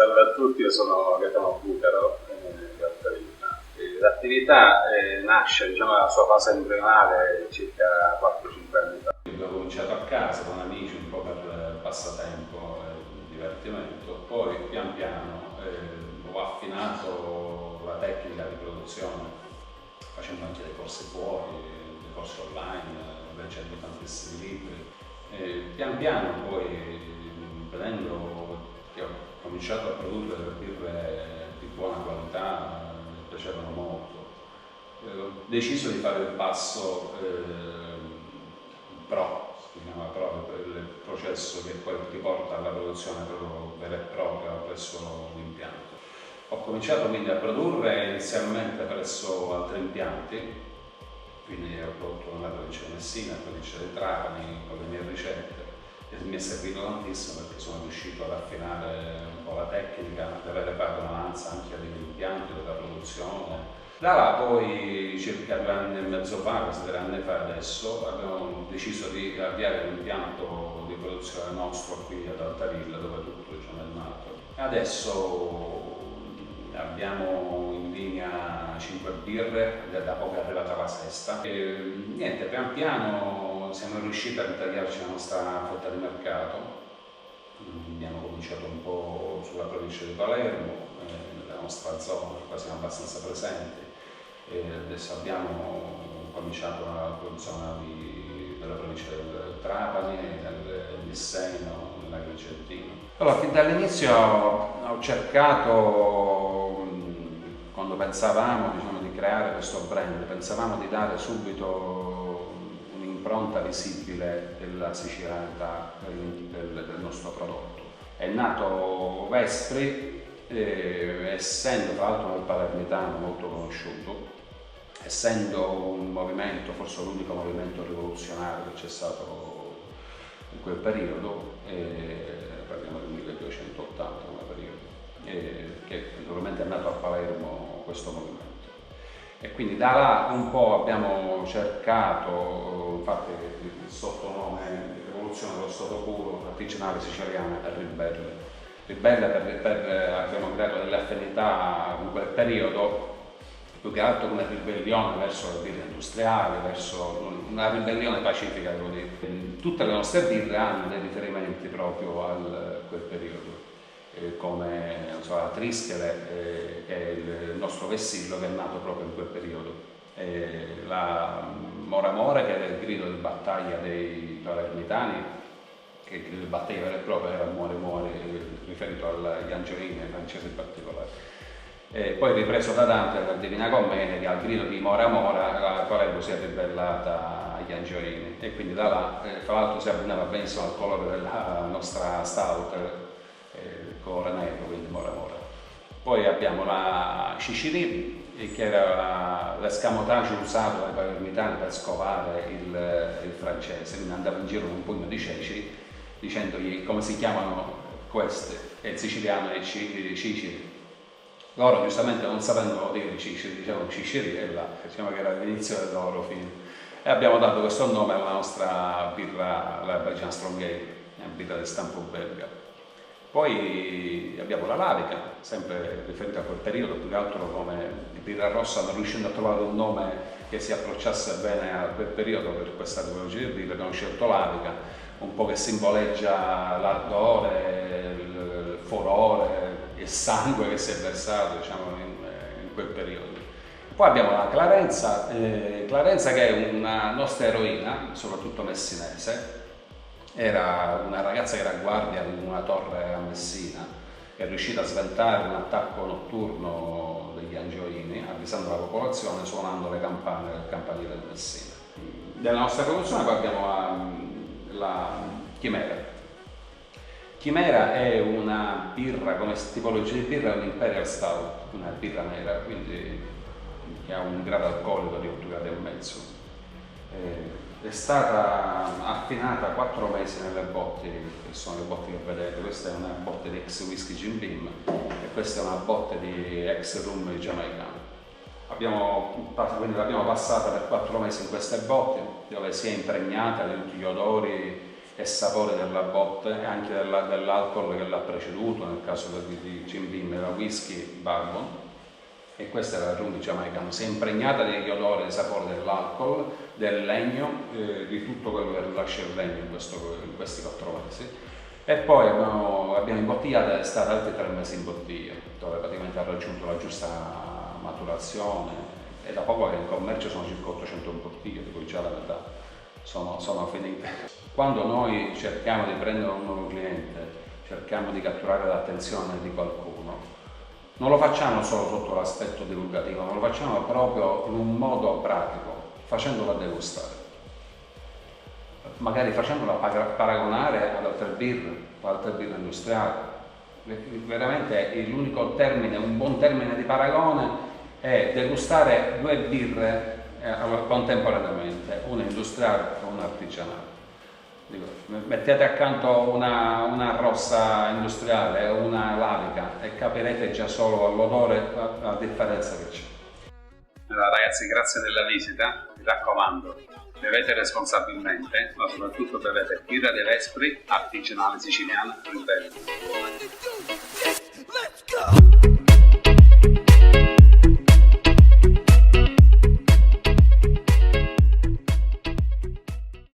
salve a tutti, io sono Gaetano Bucaro di Altavilna. L'attività nasce, diciamo, nella sua fase embrionale circa 4-5 anni fa. Ho cominciato a casa con amici, un po' per passatempo e divertimento, poi pian piano ho affinato la tecnica di produzione, facendo anche dei corsi fuori, dei corsi online, leggendo tantissimi libri. Pian piano poi, vedendo che ho cominciato a produrre delle birre di buona qualità, mi piacevano molto, ho deciso di fare il passo pro, si chiama pro, il processo che poi ti porta alla produzione proprio vera e propria presso l'impianto. Ho cominciato quindi a produrre inizialmente presso altri impianti, quindi ho prodotto nella provincia di Messina, nella provincia di Trapani, con le mie ricette, e mi è servito tantissimo perché sono riuscito ad affinare un po' la tecnica, ad avere padronanza anche degli impianti, della produzione. Da là poi, circa 2 anni e mezzo fa, quasi 3 anni fa adesso, abbiamo deciso di avviare l'impianto di produzione nostro qui ad Altavilla, dove tutto, diciamo, è nato. Adesso abbiamo in linea 5 birre, da poco è arrivata la sesta. E niente, pian piano siamo riusciti a ritagliarci la nostra fetta di mercato. Abbiamo cominciato un po' sulla provincia di Palermo, nella nostra zona, qua siamo abbastanza presenti. E adesso abbiamo cominciato la produzione della provincia del Trapani, del Messeno, nell'Agrigentino. Allora, fin dall'inizio ho cercato, quando pensavamo, diciamo, di creare questo brand, pensavamo di dare subito un'impronta visibile della sicilianità del nostro prodotto. È nato Vespri, essendo tra l'altro nel palermitano molto conosciuto, essendo un movimento, forse l'unico movimento rivoluzionario che c'è stato in quel periodo, parliamo del 1280 come periodo, che naturalmente è nato a Palermo questo movimento. E quindi da là un po' abbiamo cercato, infatti il sottonome Rivoluzione dello Stato Puro, artigianale siciliana, è Ribelle. Ribelle abbiamo creato delle affinità in quel periodo, più che altro come ribellione verso le birre industriali, verso una ribellione pacifica, devo dire. Tutte le nostre birre hanno dei riferimenti proprio a quel periodo, come non so, la Trischele, che è il nostro vessillo che è nato proprio in quel periodo, la Mora Mora, che era il grido di battaglia dei palermitani, che il grido di battaglia vero e proprio era Muore Muore, riferito agli angioini, ai francesi in particolare. Poi ripreso da Dante per Divina Commedia, che al grido di Mora Mora Palermo si è ribellata agli angioini, e quindi da là, tra l'altro, si abbinava benissimo al colore della nostra stout, colore nero, quindi Mora Mora. Poi abbiamo la Cicirì, che era l'escamotage usato dai palermitani per scovare il francese, quindi andava in giro con un pugno di ceci dicendogli come si chiamano queste, e il siciliano è Ciciri. Loro giustamente non sapendo dire Ciciri, dicevano Ciciri, e là, diciamo che era l'inizio del loro film. E abbiamo dato questo nome alla nostra birra, la Belgian Strong Ale, una birra di stampo belga. Poi abbiamo la Lavica, sempre riferita a quel periodo, più che altro come birra rossa, non riuscendo a trovare un nome che si approcciasse bene a quel periodo per questa tipologia di birra, abbiamo scelto Lavica, un po' che simboleggia l'ardore, il furore, il sangue che si è versato, diciamo, in quel periodo. Poi abbiamo la Clarenza, Clarenza che è una nostra eroina, soprattutto messinese. Era una ragazza che era guardia di una torre a Messina, è riuscita a sventare un attacco notturno degli angioini, avvisando la popolazione, suonando le campane del campanile del Messina. Nella nostra produzione poi abbiamo la Chimera. Chimera è una birra, come tipologia di birra, è un Imperial Stout, una birra nera, quindi che ha un grado alcolico di 8,5 gradi. È stata affinata 4 mesi nelle botti, che sono le botti che vedete. Questa è una botte di ex whisky Jim Beam e questa è una botte di ex rum giamaicano. Quindi l'abbiamo passata per 4 mesi in queste botti, dove si è impregnata di tutti gli odori e sapori della botte e anche dell'alcol che l'ha preceduto, nel caso di Jim Beam era whisky bourbon, e questa era il rum giamaicano. Si è impregnata degli odori e dei sapori dell'alcol, del legno, di tutto quello che rilascia il legno in questi 4 mesi. E poi abbiamo imbottigliato, è stata altri 3 mesi in bottiglia, dove praticamente ha raggiunto la giusta maturazione, e da poco che in commercio sono circa 800 bottiglie, di cui già la metà sono finite. Quando noi cerchiamo di prendere un nuovo cliente, cerchiamo di catturare l'attenzione di qualcuno, non lo facciamo solo sotto l'aspetto divulgativo, ma lo facciamo proprio in un modo pratico, facendolo degustare. Magari facendola paragonare ad altre birre industriali. Veramente l'unico termine, un buon termine di paragone è degustare 2 birre contemporaneamente, una industriale e una artigianale. Mettete accanto una rossa industriale e una lavica e capirete già solo all'odore la differenza che c'è. Allora, ragazzi, grazie della visita, mi raccomando, bevete responsabilmente, ma soprattutto bevete birra dell'Esprit artigianale siciliana, ripeto.